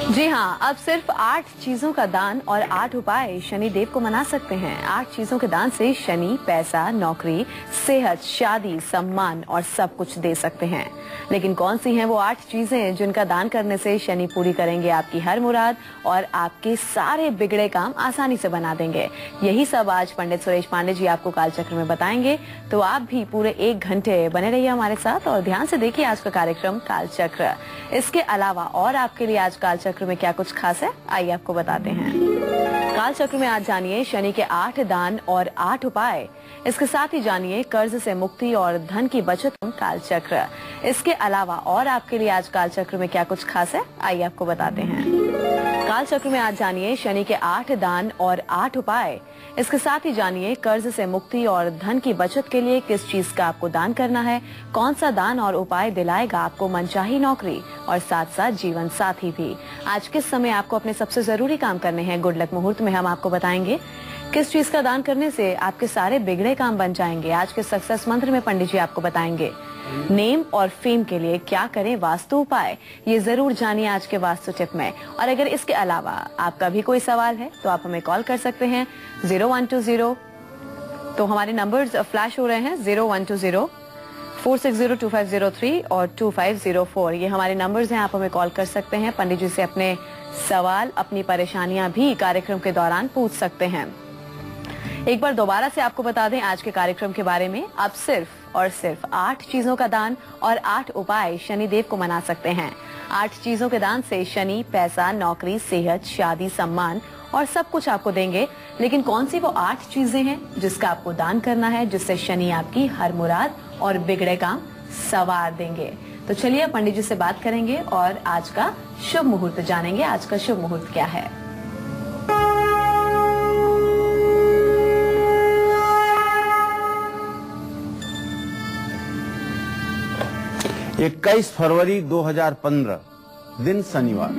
जी हाँ, अब सिर्फ 8 चीजों का दान और 8 उपाय शनि देव को मना सकते हैं। 8 चीजों के दान से शनि पैसा, नौकरी, सेहत, शादी, सम्मान और सब कुछ दे सकते हैं। लेकिन कौन सी हैं वो 8 चीजें जिनका दान करने से शनि पूरी करेंगे आपकी हर मुराद और आपके सारे बिगड़े काम आसानी से बना देंगे। यही सब आज पंडित सुरेश पांडे जी आपको कालचक्र में बताएंगे। तो आप भी पूरे 1 घंटे बने रहिए हमारे साथ और ध्यान से देखिए आज का कार्यक्रम कालचक्र। इसके अलावा और आपके लिए आज कालचक्र में क्या कुछ खास है, आइए आपको बताते हैं। कालचक्र में आज जानिए शनि के 8 दान और 8 उपाय। इसके साथ ही जानिए कर्ज से मुक्ति और धन की बचत। कालचक्र इसके अलावा और आपके लिए आज कालचक्र में क्या कुछ खास है, आइए आपको बताते हैं। कालचक्र में आज जानिए शनि के 8 दान और 8 उपाय। इसके साथ ही जानिए कर्ज से मुक्ति और धन की बचत के लिए किस चीज का आपको दान करना है, कौन सा दान और उपाय दिलाएगा आपको मनचाही नौकरी और साथ साथ जीवन साथी भी। आज किस समय आपको अपने सबसे जरूरी काम करने हैं, गुड लक मुहूर्त में हम आपको बताएंगे किस चीज का दान करने से आपके सारे बिगड़े काम बन जाएंगे। आज के सक्सेस मंत्र में पंडित जी आपको बताएंगे नेम और फेम के लिए क्या करें वास्तु उपाय, ये जरूर जानिए आज के वास्तु टिप में। और अगर इसके अलावा आपका भी कोई सवाल है तो आप हमें कॉल कर सकते हैं 0120, तो हमारे नंबर्स फ्लैश हो रहे हैं 0120 4602503 और 2504, ये हमारे नंबर्स हैं। आप हमें कॉल कर सकते हैं, पंडित जी से अपने सवाल, अपनी परेशानियां भी कार्यक्रम के दौरान पूछ सकते हैं। एक बार दोबारा से आपको बता दें आज के कार्यक्रम के बारे में। अब सिर्फ और सिर्फ 8 चीजों का दान और 8 उपाय शनि देव को मना सकते हैं। 8 चीजों के दान से शनि पैसा, नौकरी, सेहत, शादी, सम्मान और सब कुछ आपको देंगे। लेकिन कौन सी वो 8 चीजें हैं जिसका आपको दान करना है, जिससे शनि आपकी हर मुराद और बिगड़े काम सवार देंगे। तो चलिए पंडित जी से बात करेंगे और आज का शुभ मुहूर्त जानेंगे। आज का शुभ मुहूर्त क्या है? 21 फरवरी 2015 दिन शनिवार।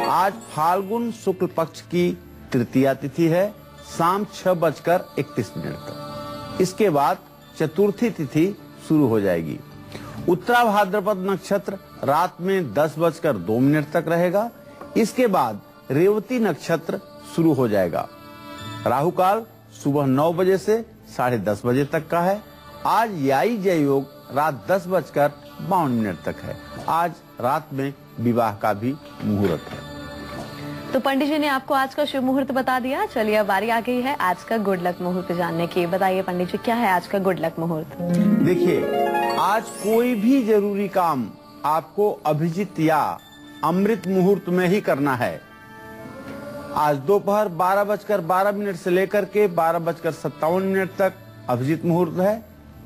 आज फाल्गुन शुक्ल पक्ष की तृतीया तिथि है, शाम 6:31 तक। इसके बाद चतुर्थी तिथि शुरू हो जाएगी। उत्तरा भाद्रपद नक्षत्र रात में 10:02 तक रहेगा। इसके बाद रेवती नक्षत्र शुरू हो जाएगा। राहु काल सुबह 9 बजे से 10:30 बजे तक का है। आज याई जय योग रात 10:52 तक है। आज रात में विवाह का भी मुहूर्त है। तो पंडित जी ने आपको आज का शुभ मुहूर्त बता दिया। चलिए अब बारी आ गई है आज का गुड लक मुहूर्त जानने की। बताइए पंडित जी, क्या है आज का गुड लक मुहूर्त? देखिए, आज कोई भी जरूरी काम आपको अभिजीत या अमृत मुहूर्त में ही करना है। आज दोपहर 12:12 से लेकर के 12:57 तक अभिजीत मुहूर्त है।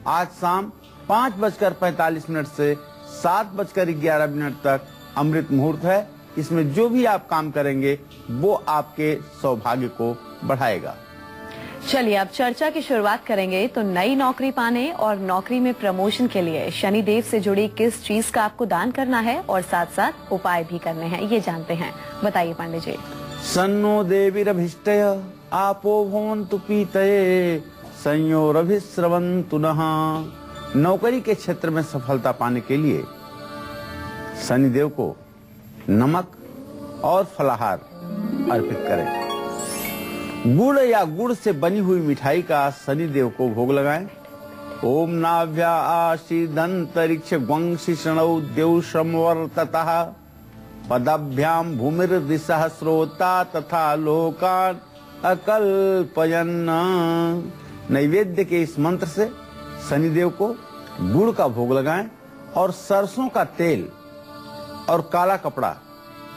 आज शाम 5:45 से 7:11 तक अमृत मुहूर्त है। इसमें जो भी आप काम करेंगे वो आपके सौभाग्य को बढ़ाएगा। चलिए अब चर्चा की शुरुआत करेंगे। तो नई नौकरी पाने और नौकरी में प्रमोशन के लिए शनि देव से जुड़ी किस चीज का आपको दान करना है और साथ साथ उपाय भी करने हैं, ये जानते हैं। बताइए पंडित जी। सन्नो देवीरभीष्टय आपो भवन्तु पीतये संयोरभिस्रवन्तु नः। नौकरी के क्षेत्र में सफलता पाने के लिए शनिदेव को नमक और फलाहार अर्पित करें। गुड़ या गुड़ से बनी हुई मिठाई का शनिदेव को भोग लगाएं। ओम नाभ्या आशीदंतरिक्ष वंशी शणौ देव समवर्ततः पदाभ्याम भूमिर्दिशः श्रोता तथा लोकान अकल्पयन्। नैवेद्य के इस मंत्र से शनिदेव को गुड़ का भोग लगाएं और सरसों का तेल और काला कपड़ा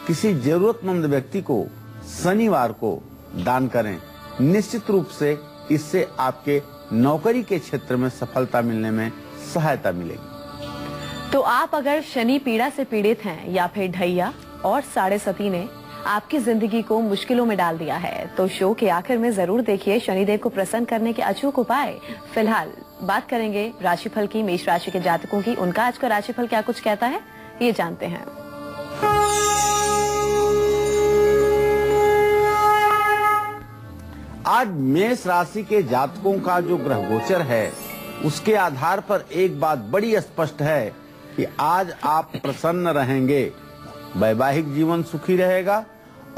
किसी जरूरतमंद व्यक्ति को शनिवार को दान करें। निश्चित रूप से इससे आपके नौकरी के क्षेत्र में सफलता मिलने में सहायता मिलेगी। तो आप अगर शनि पीड़ा से पीड़ित हैं या फिर ढैया और 7.5 ने आपकी जिंदगी को मुश्किलों में डाल दिया है, तो शो के आखिर में जरूर देखिए शनिदेव को प्रसन्न करने के अचूक उपाय। फिलहाल बात करेंगे राशिफल की, मेष राशि के जातकों की। उनका आज का राशिफल क्या कुछ कहता है, ये जानते हैं। आज मेष राशि के जातकों का जो ग्रह गोचर है उसके आधार पर एक बात बड़ी स्पष्ट है कि आज आप प्रसन्न रहेंगे। वैवाहिक जीवन सुखी रहेगा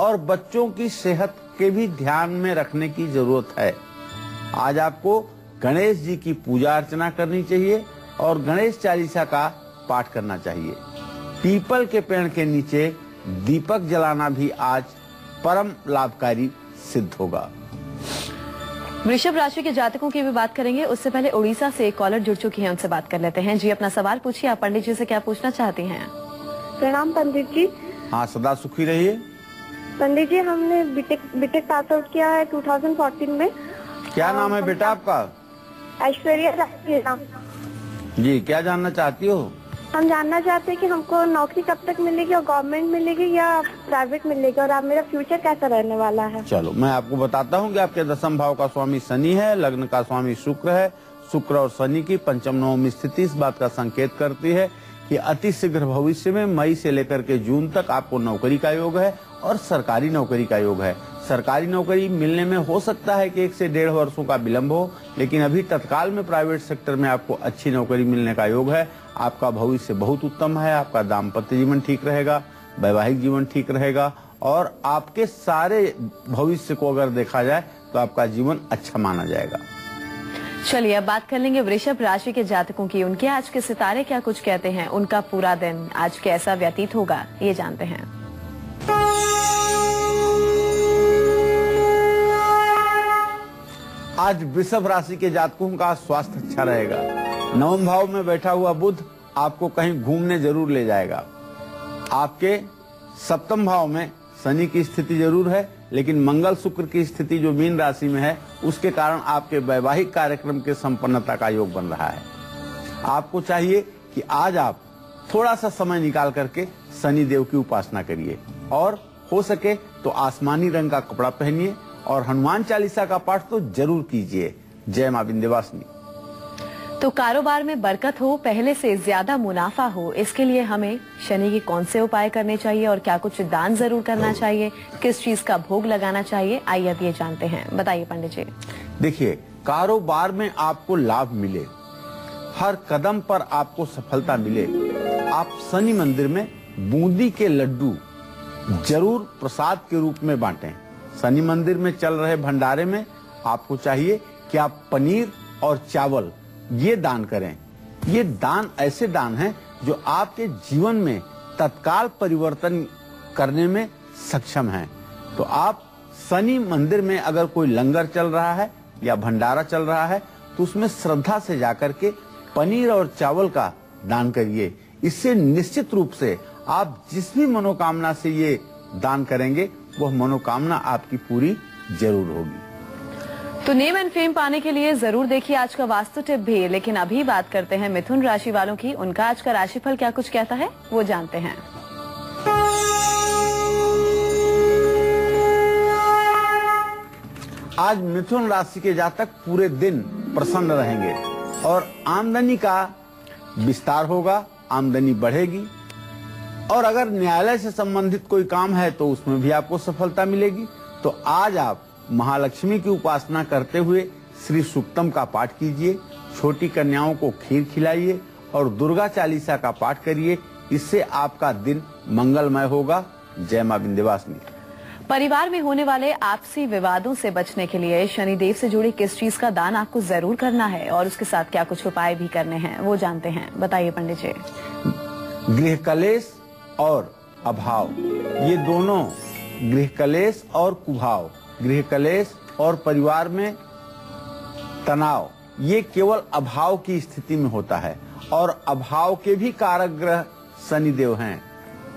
और बच्चों की सेहत के भी ध्यान में रखने की जरूरत है। आज आपको गणेश जी की पूजा अर्चना करनी चाहिए और गणेश चालीसा का पाठ करना चाहिए। पीपल के पेड़ के नीचे दीपक जलाना भी आज परम लाभकारी सिद्ध होगा। वृषभ राशि के जातकों की भी बात करेंगे, उससे पहले उड़ीसा से एक कॉलर जुड़ चुकी है, उनसे बात कर लेते हैं। जी, अपना सवाल पूछिए। आप पंडित जी से क्या पूछना चाहती हैं? प्रणाम पंडित जी। हाँ, सदा सुखी रहिए। पंडित जी, हमने बीटेक पास आउट किया है 2014 में। क्या नाम है बेटा आपका? ऐश्वर्या राशि नाम। जी, क्या जानना चाहती हो? हम जानना चाहते हैं कि हमको नौकरी कब तक मिलेगी और गवर्नमेंट मिलेगी या प्राइवेट मिलेगी, और आप मेरा फ्यूचर कैसा रहने वाला है। चलो मैं आपको बताता हूँ कि आपके दसम भाव का स्वामी शनि है, लग्न का स्वामी शुक्र है। शुक्र और शनि की पंचम नवमी स्थिति इस बात का संकेत करती है कि अति शीघ्र भविष्य में मई से लेकर के जून तक आपको नौकरी का योग है और सरकारी नौकरी का योग है। सरकारी नौकरी मिलने में हो सकता है कि 1 से 1.5 वर्षों का विलंब हो, लेकिन अभी तत्काल में प्राइवेट सेक्टर में आपको अच्छी नौकरी मिलने का योग है। आपका भविष्य बहुत उत्तम है। आपका दाम्पत्य जीवन ठीक रहेगा, वैवाहिक जीवन ठीक रहेगा और आपके सारे भविष्य को अगर देखा जाए तो आपका जीवन अच्छा माना जाएगा। चलिए अब बात कर लेंगे वृषभ राशि के जातकों की। उनके आज के सितारे क्या कुछ कहते हैं, उनका पूरा दिन आज कैसा व्यतीत होगा, ये जानते हैं। आज वृषभ राशि के जातकों का स्वास्थ्य अच्छा रहेगा। नवम भाव में बैठा हुआ बुध आपको कहीं घूमने जरूर ले जाएगा। आपके सप्तम भाव में शनि की स्थिति जरूर है, लेकिन मंगल शुक्र की स्थिति जो मीन राशि में है उसके कारण आपके वैवाहिक कार्यक्रम के संपन्नता का योग बन रहा है। आपको चाहिए कि आज आप थोड़ा सा समय निकाल करके शनि देव की उपासना करिए और हो सके तो आसमानी रंग का कपड़ा पहनिए और हनुमान चालीसा का पाठ तो जरूर कीजिए। जय मां विंध्यवासिनी। तो कारोबार में बरकत हो, पहले से ज्यादा मुनाफा हो, इसके लिए हमें शनि के कौन से उपाय करने चाहिए और क्या कुछ दान जरूर करना चाहिए, किस चीज का भोग लगाना चाहिए, आइए अब ये जानते हैं। बताइए पंडित जी। देखिए, कारोबार में आपको लाभ मिले, हर कदम पर आपको सफलता मिले, आप शनि मंदिर में बूंदी के लड्डू जरूर प्रसाद के रूप में बांटें। शनि मंदिर में चल रहे भंडारे में आपको चाहिए कि आप पनीर और चावल ये दान करें। ये दान ऐसे दान हैं जो आपके जीवन में तत्काल परिवर्तन करने में सक्षम हैं। तो आप शनि मंदिर में अगर कोई लंगर चल रहा है या भंडारा चल रहा है तो उसमें श्रद्धा से जाकर के पनीर और चावल का दान करिए। इससे निश्चित रूप से आप जिस भी मनोकामना से ये दान करेंगे वह मनोकामना आपकी पूरी जरूर होगी। तो नेम एंड फेम पाने के लिए जरूर देखिए आज का वास्तु टिप भी। लेकिन अभी बात करते हैं मिथुन राशि वालों की। उनका आज का राशिफल क्या कुछ कहता है वो जानते हैं। आज मिथुन राशि के जातक पूरे दिन प्रसन्न रहेंगे और आमदनी का विस्तार होगा, आमदनी बढ़ेगी और अगर न्यायालय से संबंधित कोई काम है तो उसमें भी आपको सफलता मिलेगी। तो आज आप महालक्ष्मी की उपासना करते हुए श्री सूक्तम का पाठ कीजिए, छोटी कन्याओं को खीर खिलाइए और दुर्गा चालीसा का पाठ करिए। इससे आपका दिन मंगलमय होगा। जय मां विंध्यवासिनी। परिवार में होने वाले आपसी विवादों से बचने के लिए शनिदेव से जुड़ी किस चीज का दान आपको जरूर करना है और उसके साथ क्या कुछ उपाय भी करने हैं वो जानते हैं। बताइए पंडित जी। गृह कलेश और अभाव, ये दोनों, गृह कलेश और कुभाव, गृह कलेश और परिवार में तनाव, ये केवल अभाव की स्थिति में होता है और अभाव के भी कारक ग्रह शनिदेव हैं।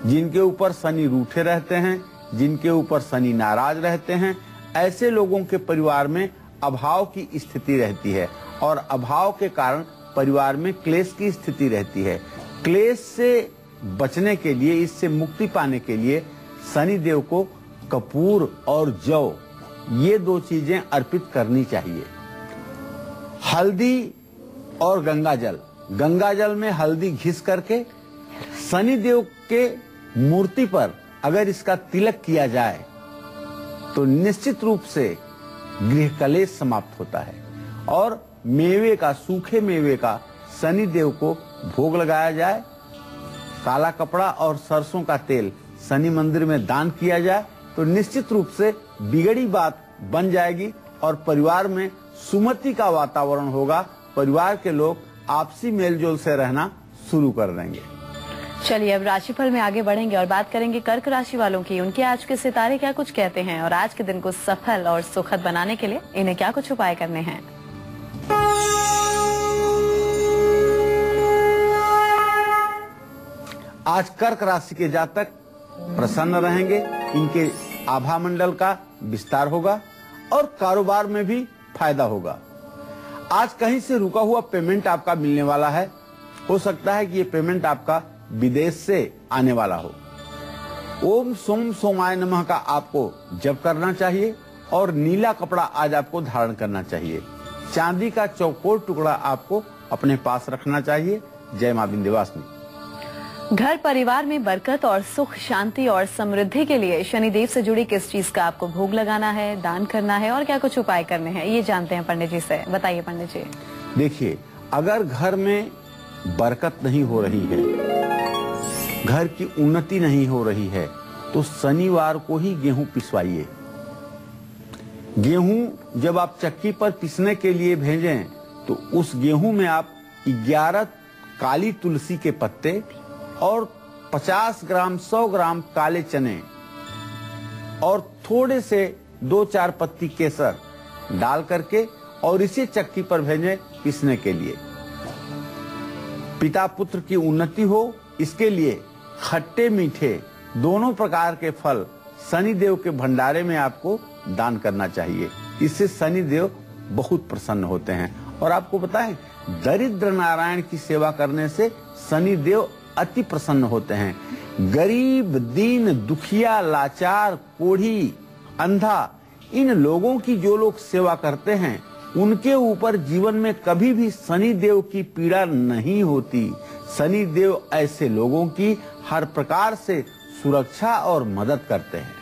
जिनके ऊपर शनि रूठे रहते हैं, जिनके ऊपर शनि नाराज रहते हैं, ऐसे लोगों के परिवार में अभाव की स्थिति रहती है और अभाव के कारण परिवार में क्लेश की स्थिति रहती है। क्लेश से बचने के लिए, इससे मुक्ति पाने के लिए शनि देव को कपूर और जौ, ये दो चीजें अर्पित करनी चाहिए। हल्दी और गंगाजल, गंगाजल में हल्दी घिस करके शनि देव के मूर्ति पर अगर इसका तिलक किया जाए तो निश्चित रूप से गृह कलेश समाप्त होता है। और मेवे का, सूखे मेवे का शनि देव को भोग लगाया जाए, काला कपड़ा और सरसों का तेल शनि मंदिर में दान किया जाए तो निश्चित रूप से बिगड़ी बात बन जाएगी और परिवार में सुमति का वातावरण होगा। परिवार के लोग आपसी मेलजोल से रहना शुरू कर देंगे। चलिए अब राशिफल में आगे बढ़ेंगे और बात करेंगे कर्क राशि वालों की। उनके आज के सितारे क्या कुछ कहते हैं और आज के दिन को सफल और सुखद बनाने के लिए इन्हें क्या कुछ उपाय करने हैं। आज कर्क राशि के जातक प्रसन्न रहेंगे। इनके आभा मंडल का विस्तार होगा और कारोबार में भी फायदा होगा। आज कहीं से रुका हुआ पेमेंट आपका मिलने वाला है। हो सकता है कि ये पेमेंट आपका विदेश से आने वाला हो। ओम सोम सोमाय नमः का आपको जप करना चाहिए और नीला कपड़ा आज आपको धारण करना चाहिए। चांदी का चौकोर टुकड़ा आपको अपने पास रखना चाहिए। जय मां विंध्यवासिनी। घर परिवार में बरकत और सुख शांति और समृद्धि के लिए शनिदेव से जुड़ी किस चीज का आपको भोग लगाना है, दान करना है और क्या कुछ उपाय करने हैं, ये जानते हैं पंडित जी से। बताइए पंडित जी। देखिए, अगर घर में बरकत नहीं हो रही है, घर की उन्नति नहीं हो रही है, तो शनिवार को ही गेहूं पिसवाइए। गेहूं जब आप चक्की पर पिसने के लिए भेजें तो उस गेहूं में आप 11 काली तुलसी के पत्ते और 50 ग्राम 100 ग्राम काले चने और थोड़े से 2-4 पत्ती केसर डाल करके और इसे चक्की पर भेजें पीसने के लिए। पिता पुत्र की उन्नति हो, इसके लिए खट्टे मीठे दोनों प्रकार के फल शनिदेव के भंडारे में आपको दान करना चाहिए। इससे शनिदेव बहुत प्रसन्न होते हैं। और आपको पता है, दरिद्र नारायण की सेवा करने से शनिदेव अति प्रसन्न होते हैं। गरीब, दीन, दुखिया, लाचार, कोढ़ी, अंधा, इन लोगों की जो लोग सेवा करते हैं उनके ऊपर जीवन में कभी भी शनिदेव की पीड़ा नहीं होती। शनिदेव ऐसे लोगों की हर प्रकार से सुरक्षा और मदद करते हैं।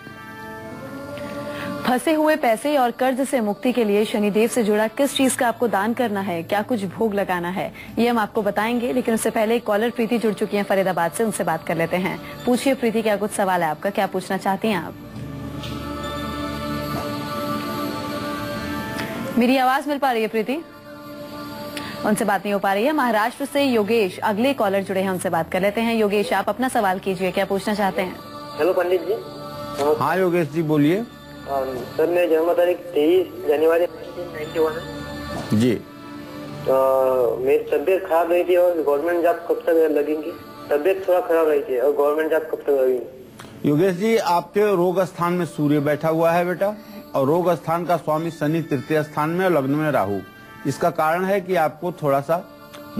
फंसे हुए पैसे और कर्ज से मुक्ति के लिए शनिदेव से जुड़ा किस चीज का आपको दान करना है, क्या कुछ भोग लगाना है, ये हम आपको बताएंगे। लेकिन उससे पहले एक कॉलर प्रीति जुड़ चुकी हैं फरीदाबाद से, उनसे बात कर लेते हैं। पूछिए प्रीति, क्या कुछ सवाल है आपका, क्या पूछना चाहती हैं आप? मेरी आवाज मिल पा रही है प्रीति? उनसे बात नहीं हो पा रही है। महाराष्ट्र से योगेश अगले कॉलर जुड़े हैं, उनसे बात कर लेते हैं। योगेश, आप अपना सवाल कीजिए, क्या पूछना चाहते हैं? हेलो पंडित जी। हाँ योगेश जी, बोलिए। सर, मेरी जन्म तारीख 23 जनवरी 1991 है जी। मेरी तबीयत खराब रही थी और गवर्नमेंट जॉब कब तक लगेंगी? तबीयत थोड़ा खराब रही थी और गवर्नमेंट जॉब कब तक लगेगी? योगेश जी, आपके रोग स्थान में सूर्य बैठा हुआ है बेटा, और रोग स्थान का स्वामी शनि तृतीय स्थान में और लग्न में राहु। इसका कारण है कि आपको थोड़ा सा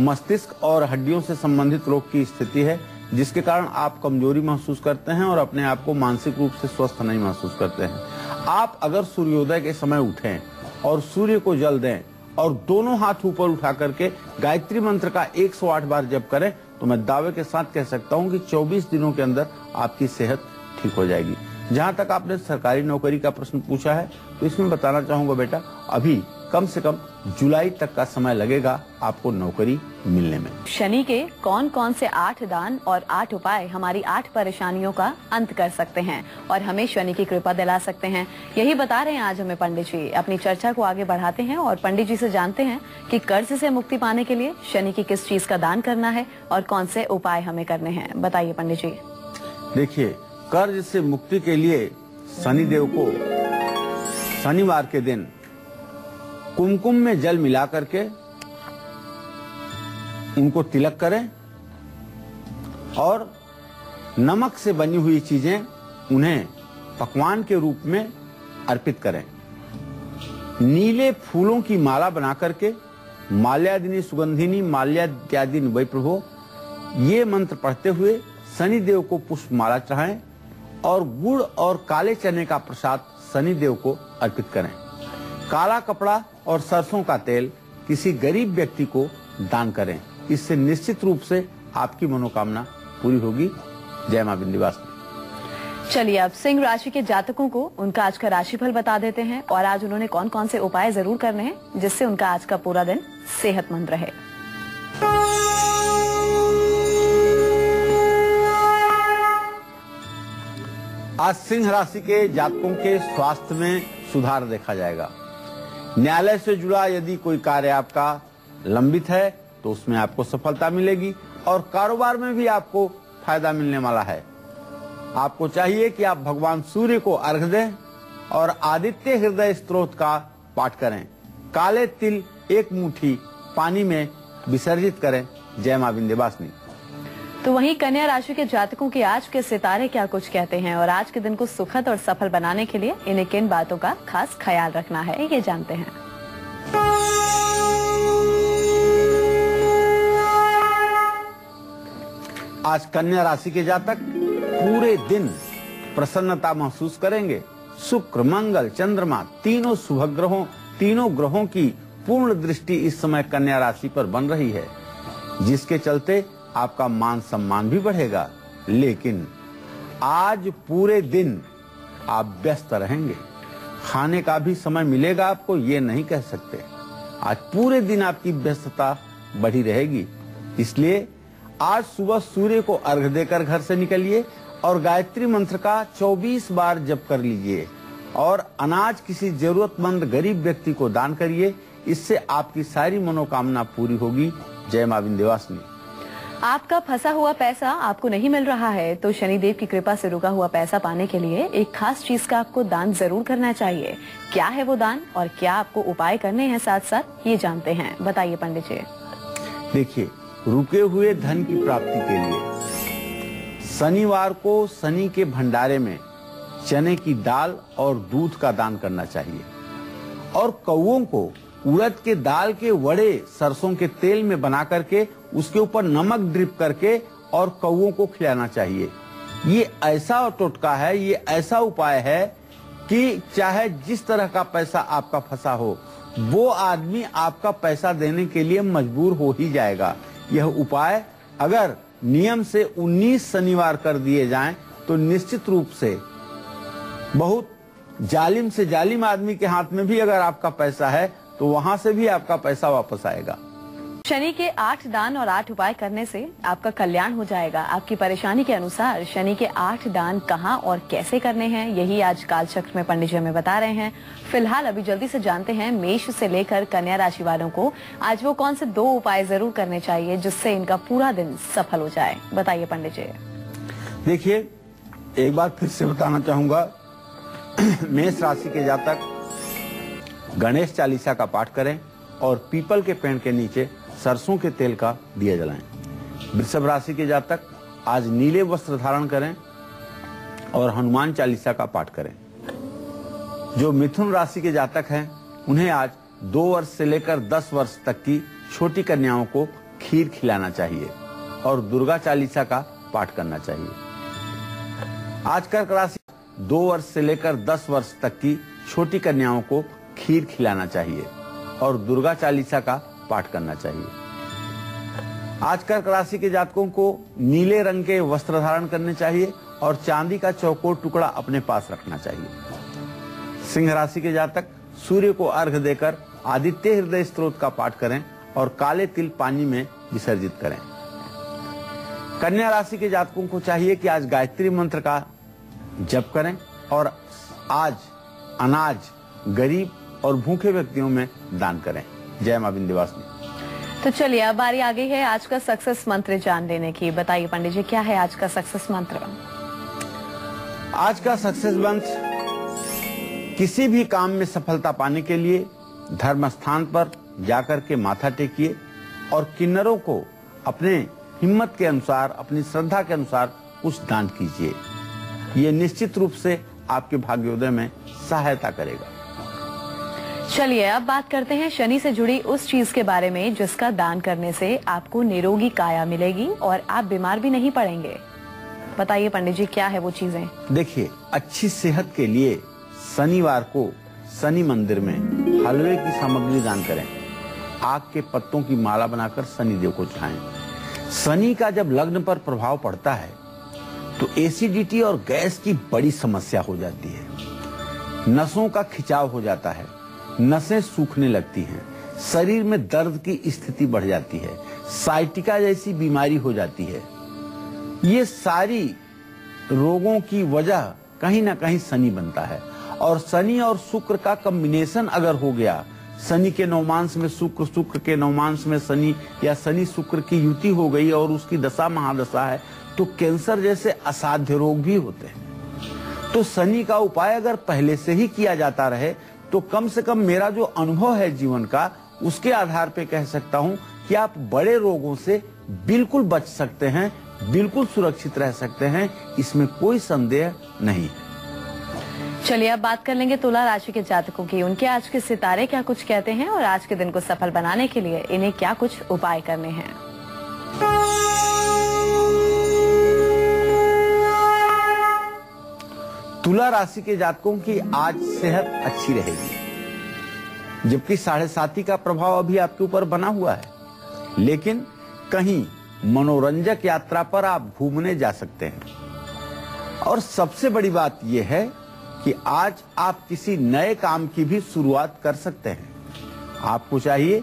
मस्तिष्क और हड्डियों से संबंधित रोग की स्थिति है, जिसके कारण आप कमजोरी महसूस करते हैं और अपने आप को मानसिक रूप से स्वस्थ नहीं महसूस करते हैं। आप अगर सूर्योदय के समय उठें और सूर्य को जल दें और दोनों हाथ ऊपर उठा करके गायत्री मंत्र का 108 बार जप करें तो मैं दावे के साथ कह सकता हूं कि 24 दिनों के अंदर आपकी सेहत ठीक हो जाएगी। जहां तक आपने सरकारी नौकरी का प्रश्न पूछा है तो इसमें बताना चाहूंगा बेटा, अभी कम से कम जुलाई तक का समय लगेगा आपको नौकरी मिलने में। शनि के कौन कौन से 8 दान और 8 उपाय हमारी 8 परेशानियों का अंत कर सकते हैं और हमें शनि की कृपा दिला सकते हैं, यही बता रहे हैं आज हमें पंडित जी। अपनी चर्चा को आगे बढ़ाते हैं और पंडित जी से जानते हैं कि कर्ज से मुक्ति पाने के लिए शनि की किस चीज का दान करना है और कौन से उपाय हमें करने हैं। बताइए पंडित जी। देखिए, कर्ज से मुक्ति के लिए शनिदेव को शनिवार के दिन कुमकुम में जल मिला करके उनको तिलक करें और नमक से बनी हुई चीजें उन्हें पकवान के रूप में अर्पित करें। नीले फूलों की माला बना करके माल्यादिनी सुगंधिनी माल्याद्यादिनी वै प्रभो, ये मंत्र पढ़ते हुए शनिदेव को पुष्प माला चढ़ाएं और गुड़ और काले चने का प्रसाद शनिदेव को अर्पित करें। काला कपड़ा और सरसों का तेल किसी गरीब व्यक्ति को दान करें। इससे निश्चित रूप से आपकी मनोकामना पूरी होगी। जय मां विंध्यवासिनी। चलिए अब सिंह राशि के जातकों को उनका आज का राशिफल बता देते हैं और आज उन्होंने कौन कौन से उपाय जरूर करने हैं जिससे उनका आज का पूरा दिन सेहतमंद रहे। आज सिंह राशि के जातकों के स्वास्थ्य में सुधार देखा जाएगा। न्यायालय से जुड़ा यदि कोई कार्य आपका लंबित है तो उसमें आपको सफलता मिलेगी और कारोबार में भी आपको फायदा मिलने वाला है। आपको चाहिए कि आप भगवान सूर्य को अर्घ्य दें और आदित्य हृदय स्तोत्र का पाठ करें। काले तिल 1 मुट्ठी पानी में विसर्जित करें। जय मां विंध्यवासिनी। तो वहीं कन्या राशि के जातकों के आज के सितारे क्या कुछ कहते हैं और आज के दिन को सुखद और सफल बनाने के लिए इन्हें किन बातों का खास ख्याल रखना है, ये जानते हैं। आज कन्या राशि के जातक पूरे दिन प्रसन्नता महसूस करेंगे। शुक्र, मंगल, चंद्रमा तीनों शुभ ग्रहों, तीनों ग्रहों की पूर्ण दृष्टि इस समय कन्या राशि पर बन रही है, जिसके चलते आपका मान सम्मान भी बढ़ेगा। लेकिन आज पूरे दिन आप व्यस्त रहेंगे। खाने का भी समय मिलेगा आपको, ये नहीं कह सकते। आज पूरे दिन आपकी व्यस्तता बढ़ी रहेगी। इसलिए आज सुबह सूर्य को अर्घ्य देकर घर से निकलिए और गायत्री मंत्र का 24 बार जप कर लीजिए और अनाज किसी जरूरतमंद गरीब व्यक्ति को दान करिए। इससे आपकी सारी मनोकामना पूरी होगी। जय मां विंध्यवासिनी। आपका फंसा हुआ पैसा आपको नहीं मिल रहा है तो शनिदेव की कृपा से रुका हुआ पैसा पाने के लिए एक खास चीज का आपको दान जरूर करना चाहिए। क्या है वो दान और क्या आपको उपाय करने हैं, साथ साथ ये जानते हैं। बताइए पंडित जी। देखिए, रुके हुए धन की प्राप्ति के लिए शनिवार को शनि के भंडारे में चने की दाल और दूध का दान करना चाहिए और कौओं को उड़द के दाल के वड़े सरसों के तेल में बना करके उसके ऊपर नमक ड्रिप करके और कौओं को खिलाना चाहिए। ये ऐसा टोटका है, ये ऐसा उपाय है कि चाहे जिस तरह का पैसा आपका फंसा हो वो आदमी आपका पैसा देने के लिए मजबूर हो ही जाएगा। यह उपाय अगर नियम से 19 शनिवार कर दिए जाएं तो निश्चित रूप से बहुत जालिम से जालिम आदमी के हाथ में भी अगर आपका पैसा है तो वहां से भी आपका पैसा वापस आएगा। शनि के 8 दान और 8 उपाय करने से आपका कल्याण हो जाएगा। आपकी परेशानी के अनुसार शनि के 8 दान कहां और कैसे करने हैं, यही आज कालचक्र में पंडित जी हमें बता रहे हैं। फिलहाल अभी जल्दी से जानते हैं मेष से लेकर कन्या राशि वालों को आज वो कौन से 2 उपाय जरूर करने चाहिए जिससे इनका पूरा दिन सफल हो जाए। बताइए पंडित जी। देखिए, एक बार फिर से बताना चाहूंगा, मेष राशि के जातक गणेश चालीसा का पाठ करें और पीपल के पेड़ के नीचे सरसों के तेल का दिया जलाएं। वृषभ राशि के जातक आज नीले वस्त्र धारण करें और हनुमान चालीसा का पाठ करें। जो मिथुन राशि के जातक हैं उन्हें आज 2 वर्ष से लेकर 10 वर्ष तक की छोटी कन्याओं को खीर खिलाना चाहिए और दुर्गा चालीसा का पाठ करना चाहिए। आज कर्क राशि 2 वर्ष से लेकर 10 वर्ष तक की छोटी कन्याओं को खीर खिलाना चाहिए और दुर्गा चालीसा का पाठ करना चाहिए। आज कर्क राशि के जातकों को नीले रंग के वस्त्र धारण करने चाहिए और चांदी का चौकोर टुकड़ा अपने पास रखना चाहिए। सिंह राशि के जातक सूर्य को अर्घ्य देकर आदित्य हृदय स्तोत्र का पाठ करें और काले तिल पानी में विसर्जित करें। कन्या राशि के जातकों को चाहिए कि आज गायत्री मंत्र का जप करें और आज अनाज गरीब और भूखे व्यक्तियों में दान करें। जय मां विंध्यवासिनी। तो चलिए अब बारी आ गई है आज का सक्सेस मंत्र जान लेने की। बताइए पंडित जी, क्या है आज का सक्सेस मंत्र? आज का सक्सेस मंत्र, किसी भी काम में सफलता पाने के लिए धर्म स्थान पर जाकर के माथा टेकिए और किन्नरों को अपने हिम्मत के अनुसार, अपनी श्रद्धा के अनुसार कुछ दान कीजिए। ये निश्चित रूप से आपके भाग्योदय में सहायता करेगा। चलिए अब बात करते हैं शनि से जुड़ी उस चीज के बारे में जिसका दान करने से आपको निरोगी काया मिलेगी और आप बीमार भी नहीं पड़ेंगे। बताइए पंडित जी, क्या है वो चीजें? देखिए, अच्छी सेहत के लिए शनिवार को शनि मंदिर में हलवे की सामग्री दान करें। आग के पत्तों की माला बनाकर शनिदेव को चढ़ाएं। शनि का जब लग्न पर प्रभाव पड़ता है तो एसिडिटी और गैस की बड़ी समस्या हो जाती है। नसों का खिंचाव हो जाता है, नसें सूखने लगती हैं, शरीर में दर्द की स्थिति बढ़ जाती है, साइटिका जैसी बीमारी हो जाती है। ये सारी रोगों की वजह कहीं ना कहीं शनि बनता है। और शनि और शुक्र का कॉम्बिनेशन अगर हो गया, शनि के नवमांश में शुक्र, शुक्र के नवमांश में शनि, या शनि शुक्र की युति हो गई और उसकी दशा महादशा है, तो कैंसर जैसे असाध्य रोग भी होते हैं। तो शनि का उपाय अगर पहले से ही किया जाता रहे तो कम से कम मेरा जो अनुभव है जीवन का, उसके आधार पे कह सकता हूं कि आप बड़े रोगों से बिल्कुल बच सकते हैं, बिल्कुल सुरक्षित रह सकते हैं, इसमें कोई संदेह नहीं है। चलिए अब बात कर लेंगे तुला राशि के जातकों की। उनके आज के सितारे क्या कुछ कहते हैं और आज के दिन को सफल बनाने के लिए इन्हें क्या कुछ उपाय करने हैं। तुला राशि के जातकों की आज सेहत अच्छी रहेगी, जबकि 7.5 का प्रभाव अभी आपके ऊपर बना हुआ है, लेकिन कहीं मनोरंजक यात्रा पर आप घूमने जा सकते हैं। और सबसे बड़ी बात यह है कि आज आप किसी नए काम की भी शुरुआत कर सकते हैं। आपको चाहिए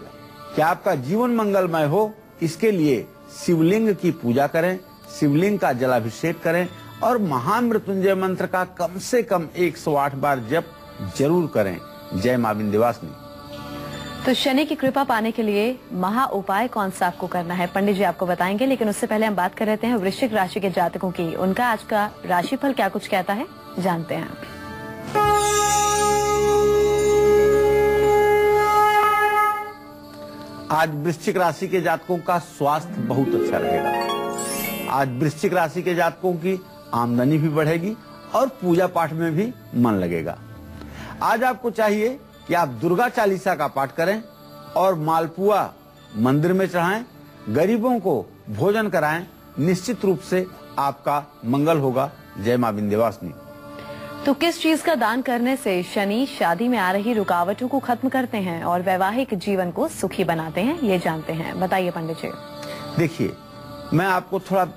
कि आपका जीवन मंगलमय हो, इसके लिए शिवलिंग की पूजा करें, शिवलिंग का जलाभिषेक करें और महामृत्युंजय मंत्र का कम से कम 108 बार जप जरूर करें। जय मां विंध्यवासिनी। तो शनि की कृपा पाने के लिए महा उपाय कौन सा आपको करना है, पंडित जी आपको बताएंगे, लेकिन उससे पहले हम बात कर लेते हैं वृश्चिक राशि के जातकों की। उनका आज का राशिफल क्या कुछ कहता है, जानते हैं। आज वृश्चिक राशि के जातकों का स्वास्थ्य बहुत अच्छा रहेगा। आज वृश्चिक राशि के जातकों की आमदनी भी बढ़ेगी और पूजा पाठ में भी मन लगेगा। आज आपको चाहिए कि आप दुर्गा चालीसा का पाठ करें और मालपुआ मंदिर में चढ़ाएं, गरीबों को भोजन कराएं, निश्चित रूप से आपका मंगल होगा। जय मां विंध्यवासिनी। तो किस चीज का दान करने से शनि शादी में आ रही रुकावटों को खत्म करते हैं और वैवाहिक जीवन को सुखी बनाते हैं, ये जानते हैं, बताइए पंडित जी। देखिए, मैं आपको थोड़ा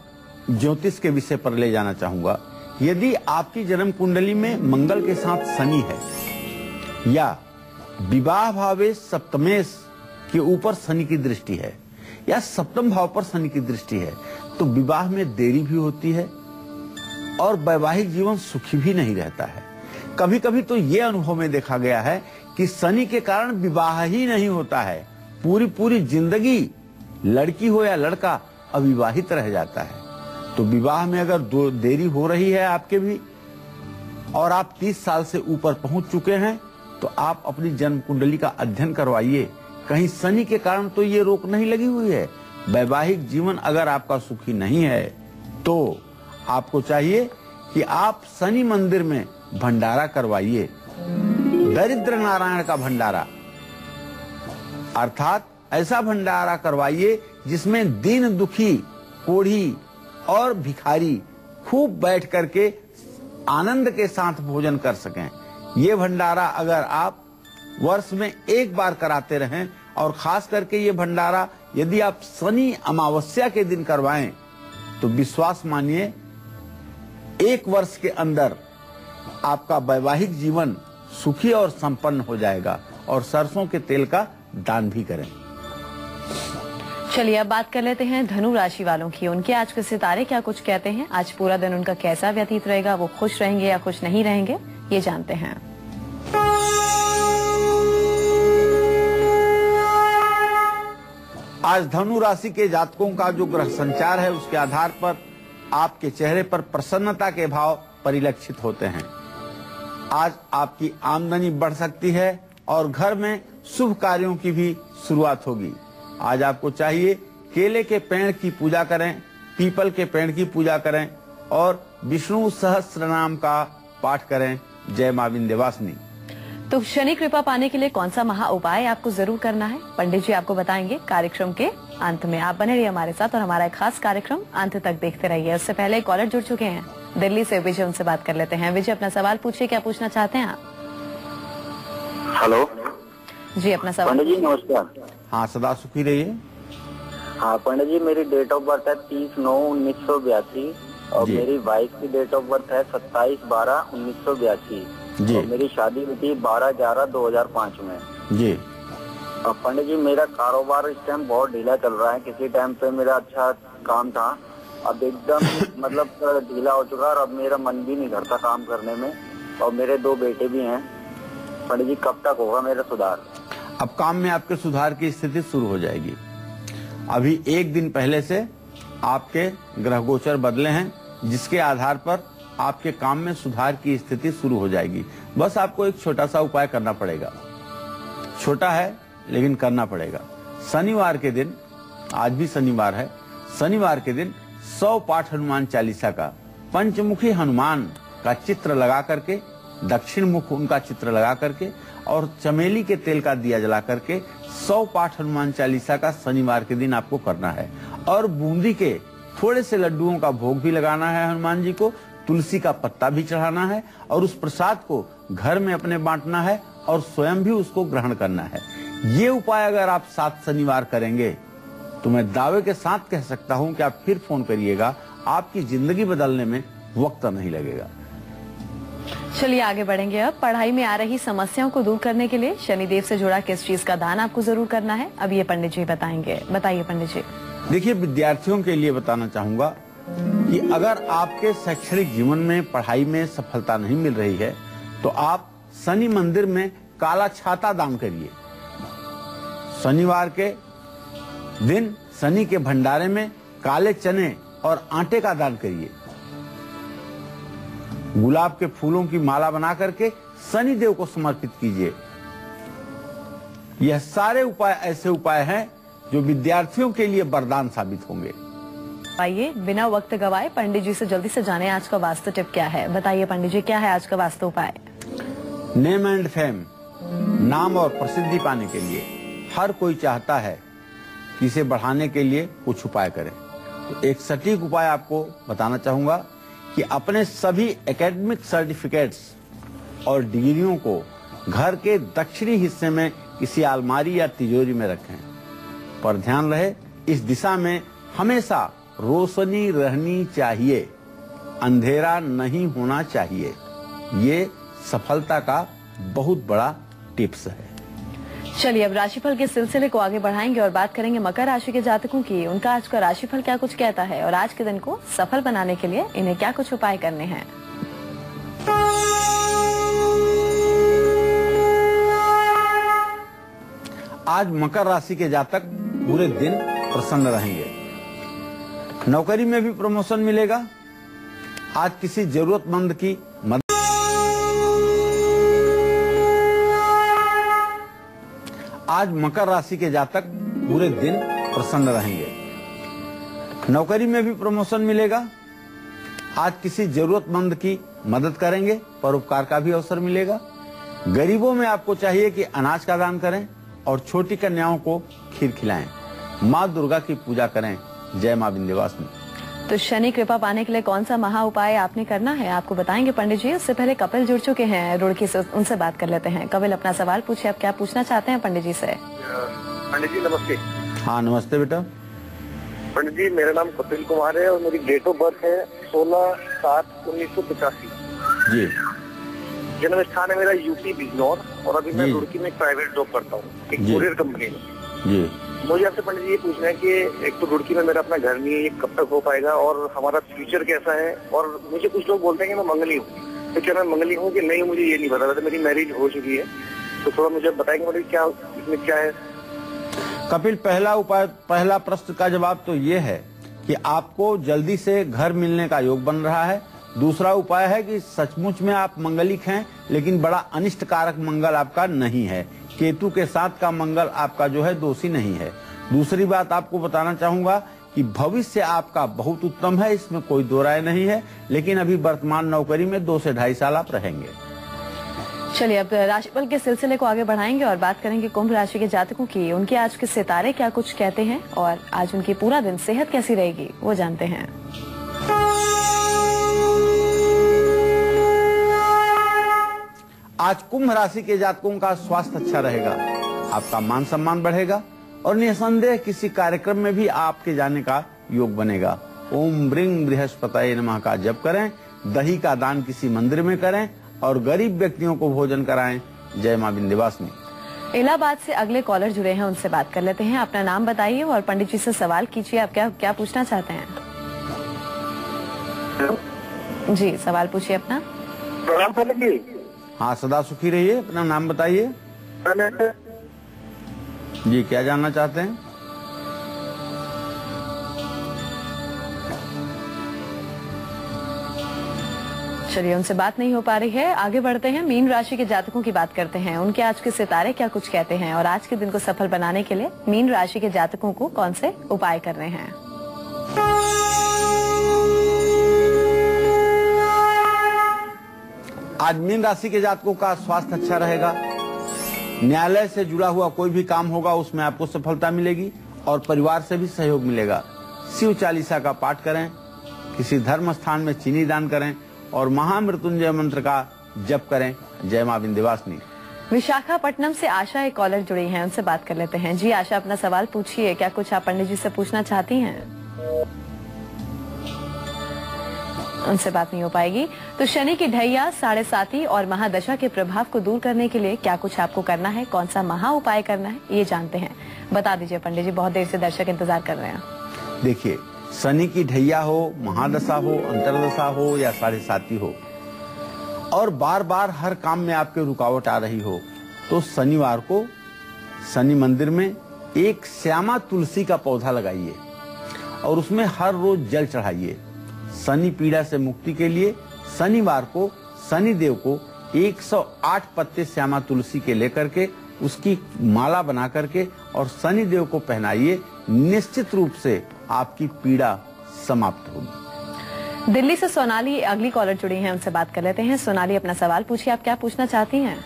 ज्योतिष के विषय पर ले जाना चाहूंगा। यदि आपकी जन्म कुंडली में मंगल के साथ शनि है या विवाह भावे सप्तमेश के ऊपर शनि की दृष्टि है या सप्तम भाव पर शनि की दृष्टि है, तो विवाह में देरी भी होती है और वैवाहिक जीवन सुखी भी नहीं रहता है। कभी कभी तो ये अनुभव में देखा गया है कि शनि के कारण विवाह ही नहीं होता है, पूरी पूरी जिंदगी लड़की हो या लड़का अविवाहित रह जाता है। तो विवाह में अगर देरी हो रही है आपके भी और आप 30 साल से ऊपर पहुंच चुके हैं, तो आप अपनी जन्म कुंडली का अध्ययन करवाइए। कहीं शनि के कारण तो ये रोक नहीं लगी हुई है। वैवाहिक जीवन अगर आपका सुखी नहीं है तो आपको चाहिए कि आप शनि मंदिर में भंडारा करवाइए, दरिद्र नारायण का भंडारा, अर्थात ऐसा भंडारा करवाइए जिसमें दीन दुखी, कोढ़ी और भिखारी खूब बैठ करके आनंद के साथ भोजन कर सकें। ये भंडारा अगर आप वर्ष में एक बार कराते रहें और खास करके ये भंडारा यदि आप शनि अमावस्या के दिन करवाएं तो विश्वास मानिए 1 वर्ष के अंदर आपका वैवाहिक जीवन सुखी और संपन्न हो जाएगा। और सरसों के तेल का दान भी करें। चलिए अब बात कर लेते हैं धनु राशि वालों की। उनके आज के सितारे क्या कुछ कहते हैं, आज पूरा दिन उनका कैसा व्यतीत रहेगा, वो खुश रहेंगे या खुश नहीं रहेंगे, ये जानते हैं। आज धनु राशि के जातकों का जो ग्रह संचार है उसके आधार पर आपके चेहरे पर प्रसन्नता के भाव परिलक्षित होते हैं। आज आपकी आमदनी बढ़ सकती है और घर में शुभ कार्यों की भी शुरुआत होगी। आज आपको चाहिए केले के पेड़ की पूजा करें, पीपल के पेड़ की पूजा करें और विष्णु सहस्त्र नाम का पाठ करें। जय मां विंध्यवासिनी। तो शनि कृपा पाने के लिए कौन सा महा उपाय आपको जरूर करना है, पंडित जी आपको बताएंगे कार्यक्रम के अंत में। आप बने रहिए हमारे साथ और हमारा एक खास कार्यक्रम अंत तक देखते रहिए। उससे पहले कॉलर जुड़ चुके हैं दिल्ली से, विजय, उनसे बात कर लेते हैं। विजय, अपना सवाल पूछिए, क्या पूछना चाहते हैं आप? हेलो जी, अपना सवाल। पंडित जी नमस्कार। हाँ, सदा सुखी रहिए। हाँ पंडित जी, मेरी डेट ऑफ बर्थ है 30/9/1982 और जी। मेरी वाइफ की डेट ऑफ बर्थ है 27/12/1982 जी। और मेरी शादी हुई थी 12/11/2005 में। जी। और पंडित जी, मेरा कारोबार इस टाइम बहुत ढीला चल रहा है। किसी टाइम पे मेरा अच्छा काम था अब एकदम मतलब ढीला हो चुका और अब मेरा मन भी नहीं करता काम करने में, और मेरे 2 बेटे भी हैं। पंडित जी कब तक होगा मेरा सुधार? अब काम में आपके सुधार की स्थिति शुरू हो जाएगी। अभी 1 दिन पहले से आपके ग्रह गोचर बदले हैं, जिसके आधार पर आपके काम में सुधार की स्थिति शुरू हो जाएगी। बस आपको एक छोटा सा उपाय करना पड़ेगा, छोटा है लेकिन करना पड़ेगा। शनिवार के दिन, आज भी शनिवार है, शनिवार के दिन 100 पाठ हनुमान चालीसा का, पंचमुखी हनुमान का चित्र लगा करके, दक्षिण मुख उनका चित्र लगा करके और चमेली के तेल का दिया जला करके 100 पाठ हनुमान चालीसा का शनिवार के दिन आपको करना है। और बूंदी के थोड़े से लड्डुओं का भोग भी लगाना है हनुमान जी को, तुलसी का पत्ता भी चढ़ाना है और उस प्रसाद को घर में अपने बांटना है और स्वयं भी उसको ग्रहण करना है। ये उपाय अगर आप 7 शनिवार करेंगे तो मैं दावे के साथ कह सकता हूं कि आप फिर फोन करिएगा, आपकी जिंदगी बदलने में वक्त नहीं लगेगा। चलिए आगे बढ़ेंगे। अब पढ़ाई में आ रही समस्याओं को दूर करने के लिए शनिदेव से जुड़ा किस चीज का दान आपको जरूर करना है, अब ये पंडित जी बताएंगे। बताइए पंडित जी। देखिए, विद्यार्थियों के लिए बताना चाहूंगा कि अगर आपके शैक्षणिक जीवन में पढ़ाई में सफलता नहीं मिल रही है तो आप शनि मंदिर में काला छाता दान करिए। शनिवार के दिन शनि के भंडारे में काले चने और आटे का दान करिए। गुलाब के फूलों की माला बना करके शनि देव को समर्पित कीजिए। यह सारे उपाय ऐसे उपाय हैं जो विद्यार्थियों के लिए वरदान साबित होंगे। आइए बिना वक्त गवाए पंडित जी से जल्दी से जाने आज का वास्तु टिप क्या है। बताइए पंडित जी, क्या है आज का वास्तु उपाय? नेम एंड फेम, नाम और प्रसिद्धि पाने के लिए हर कोई चाहता है कि इसे बढ़ाने के लिए कुछ उपाय करें। तो एक सटीक उपाय आपको बताना चाहूंगा कि अपने सभी एकेडमिक सर्टिफिकेट्स और डिग्रियों को घर के दक्षिणी हिस्से में किसी अलमारी या तिजोरी में रखें। पर ध्यान रहे, इस दिशा में हमेशा रोशनी रहनी चाहिए, अंधेरा नहीं होना चाहिए। ये सफलता का बहुत बड़ा टिप्स है। चलिए अब राशिफल के सिलसिले को आगे बढ़ाएंगे और बात करेंगे मकर राशि के जातकों की। उनका आज का राशिफल क्या कुछ कहता है और आज के दिन को सफल बनाने के लिए इन्हें क्या कुछ उपाय करने हैं। आज मकर राशि के जातक पूरे दिन प्रसन्न रहेंगे। नौकरी में भी प्रमोशन मिलेगा। आज किसी जरूरतमंद की मदद। आज मकर राशि के जातक पूरे दिन प्रसन्न रहेंगे। नौकरी में भी प्रमोशन मिलेगा। आज किसी जरूरतमंद की मदद करेंगे, परोपकार का भी अवसर मिलेगा। गरीबों में आपको चाहिए कि अनाज का दान करें और छोटी कन्याओं को खीर खिलाएं। माँ दुर्गा की पूजा करें। जय माँ विंध्यवासिनी। तो शनि कृपा पाने के लिए कौन सा महा उपाय आपने करना है आपको बताएंगे पंडित जी। उससे पहले कपिल जुड़ चुके हैं रुड़की से, उनसे बात कर लेते हैं। कपिल अपना सवाल पूछे, आप क्या पूछना चाहते हैं पंडित जी से? पंडित जी नमस्ते। हाँ नमस्ते बेटा। पंडित जी मेरा नाम कपिल कुमार है और मेरी डेट ऑफ बर्थ है 16/7/1985। जी। जन्म स्थान है मेरा यूपी बिजनौर और अभी मैं रुड़की में प्राइवेट जॉब करता हूँ, एक कुरियर कंपनी में। जी। मुझे आपसे पंडित जी ये पूछना है कि एक तो रुड़की में मेरा अपना घर नहीं है, ये कब तक हो पाएगा और हमारा फ्यूचर कैसा है। और मुझे कुछ लोग बोलते हैं कि मैं मंगली हूँ, तो क्या मैं मंगली हूँ कि नहीं मुझे ये नहीं पता। वैसे मेरी मैरिज हो चुकी है, तो थोड़ा मुझे बताएंगे मतलब क्या इसमें क्या है। कपिल, पहला उपाय, पहला प्रश्न का जवाब तो ये है कि आपको जल्दी से घर मिलने का योग बन रहा है। दूसरा उपाय है कि सचमुच में आप मंगलिक हैं, लेकिन बड़ा अनिष्ट कारक मंगल आपका नहीं है। केतु के साथ का मंगल आपका जो है दोषी नहीं है। दूसरी बात आपको बताना चाहूंगा कि भविष्य आपका बहुत उत्तम है, इसमें कोई दो राय नहीं है, लेकिन अभी वर्तमान नौकरी में 2 से 2.5 साल आप रहेंगे। चलिए अब राशिफल के सिलसिले को आगे बढ़ाएंगे और बात करेंगे कुंभ राशि के जातकों की। उनके आज के सितारे क्या कुछ कहते हैं और आज उनकी पूरा दिन सेहत कैसी रहेगी वो जानते हैं। आज कुंभ राशि के जातकों का स्वास्थ्य अच्छा रहेगा, आपका मान सम्मान बढ़ेगा और निसंदेह किसी कार्यक्रम में भी आपके जाने का योग बनेगा। ओम ब्रिंग बृहस्पतये नमः का जप करें, दही का दान किसी मंदिर में करें और गरीब व्यक्तियों को भोजन कराएं। जय मां विंध्यवासिनी। इलाहाबाद से अगले कॉलर जुड़े हैं, उनसे बात कर लेते हैं। अपना नाम बताइए और पंडित जी से सवाल कीजिए, आप क्या पूछना चाहते हैं। जी, सवाल पूछिए अपना। प्रणाम पंडित जी। हाँ, सदा सुखी रहिए। अपना नाम बताइए जी, क्या जानना चाहते हैं? चलिए, उनसे बात नहीं हो पा रही है। आगे बढ़ते हैं, मीन राशि के जातकों की बात करते हैं। उनके आज के सितारे क्या कुछ कहते हैं और आज के दिन को सफल बनाने के लिए मीन राशि के जातकों को कौन से उपाय करने हैं। आज मीन राशि के जातकों का स्वास्थ्य अच्छा रहेगा। न्यायालय से जुड़ा हुआ कोई भी काम होगा उसमें आपको सफलता मिलेगी और परिवार से भी सहयोग मिलेगा। शिव चालीसा का पाठ करें, किसी धर्म स्थान में चीनी दान करें और महामृत्युंजय मंत्र का जप करें। जय मां विंध्यवासिनी। विशाखापट्टनम से आशा एक कॉलर जुड़ी हैं, उनसे बात कर लेते हैं। जी आशा, अपना सवाल पूछिए। क्या कुछ आप पंडित जी से पूछना चाहती हैं? उनसे बात नहीं हो पाएगी। तो शनि की ढैया, 7.5 और महादशा के प्रभाव को दूर करने के लिए क्या कुछ आपको करना है, कौन सा महा उपाय करना है, ये जानते हैं। बता दीजिए पंडित जी, बहुत देर से दर्शक इंतजार कर रहे हैं। देखिए, शनि की ढैया हो, महादशा हो, अंतरदशा हो या 7.5 हो और बार बार हर काम में आपके रुकावट आ रही हो, तो शनिवार को शनि मंदिर में एक श्यामा तुलसी का पौधा लगाइए और उसमें हर रोज जल चढ़ाइए। शनि पीड़ा से मुक्ति के लिए शनिवार को शनि देव को 108 पत्ते श्यामा तुलसी के लेकर के उसकी माला बना करके और शनि देव को पहनाइए। निश्चित रूप से आपकी पीड़ा समाप्त होगी। दिल्ली से सोनाली अगली कॉलर जुड़ी हैं, उनसे बात कर लेते हैं। सोनाली, अपना सवाल पूछिए, आप क्या पूछना चाहती हैं?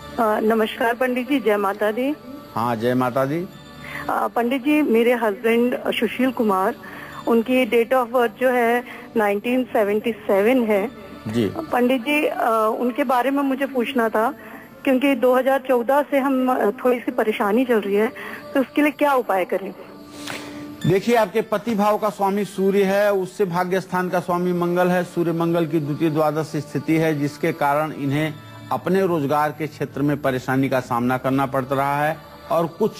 नमस्कार पंडित जी, जय माता दी। हाँ, जय माता दी। पंडित जी, मेरे हस्बैंड सुशील कुमार, उनकी डेट ऑफ बर्थ जो है 1977 है जी। पंडित जी, उनके बारे में मुझे पूछना था क्योंकि 2014 से हम थोड़ी सी परेशानी चल रही है, तो उसके लिए क्या उपाय करें? देखिए, आपके पति भाव का स्वामी सूर्य है, उससे भाग्य स्थान का स्वामी मंगल है। सूर्य मंगल की द्वितीय द्वादश स्थिति है, जिसके कारण इन्हें अपने रोजगार के क्षेत्र में परेशानी का सामना करना पड़ रहा है और कुछ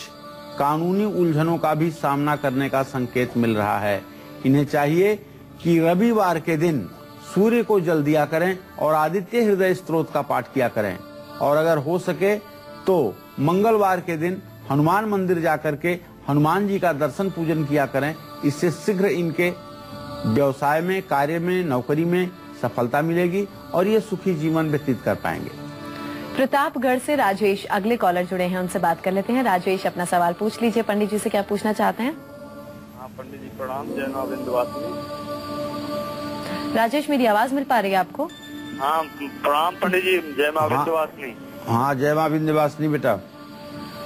कानूनी उलझनों का भी सामना करने का संकेत मिल रहा है। इन्हें चाहिए कि रविवार के दिन सूर्य को जल दिया करें और आदित्य हृदय स्तोत्र का पाठ किया करें और अगर हो सके तो मंगलवार के दिन हनुमान मंदिर जाकर के हनुमान जी का दर्शन पूजन किया करें। इससे शीघ्र इनके व्यवसाय में, कार्य में, नौकरी में सफलता मिलेगी और ये सुखी जीवन व्यतीत कर पाएंगे। प्रतापगढ़ से राजेश अगले कॉलर जुड़े हैं, उनसे बात कर लेते हैं। राजेश, अपना सवाल पूछ लीजिए। पंडित जी से क्या पूछना चाहते हैं? हाँ पंडित जी, प्रणाम। जय मां विंध्यवासिनी। राजेश, मेरी आवाज मिल पा रही है आपको? हाँ, प्रणाम पंडित जी, जय मां विंध्यवासिनी। हाँ, जय मां विंध्यवासिनी बेटा।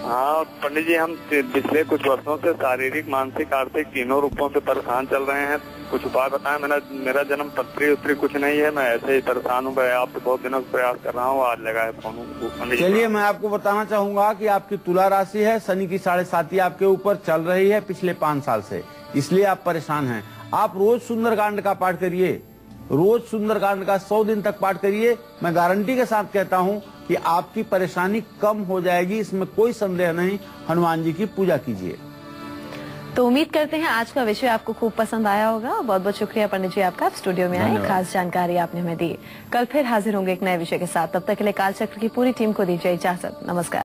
हाँ पंडित जी, हम पिछले कुछ वर्षों से शारीरिक, मानसिक, आर्थिक तीनों रूपों से परेशान चल रहे हैं। कुछ उपाय बताएं। मेरा जन्म पत्री उत्तरी कुछ नहीं है, मैं ऐसे ही परेशान हूँ। आपसे बहुत दिनों से प्रयास कर रहा हूँ, आज लगा है फोन। चलिए, मैं आपको बताना चाहूंगा कि आपकी तुला राशि है, शनि की 7.5 आपके ऊपर चल रही है पिछले 5 साल से, इसलिए आप परेशान हैं। आप रोज सुंदरकांड का पाठ करिए, रोज सुंदरकांड का 100 दिन तक पाठ करिए। मैं गारंटी के साथ कहता हूं कि आपकी परेशानी कम हो जाएगी, इसमें कोई संदेह नहीं। हनुमान जी की पूजा कीजिए। तो उम्मीद करते हैं आज का विषय आपको खूब पसंद आया होगा। बहुत बहुत शुक्रिया पंडित जी आपका, आप स्टूडियो में आए, खास जानकारी आपने हमें दी। कल फिर हाजिर होंगे एक नए विषय के साथ। तब तक के लिए कालचक्र की पूरी टीम को दीजिए इजाजत। नमस्कार।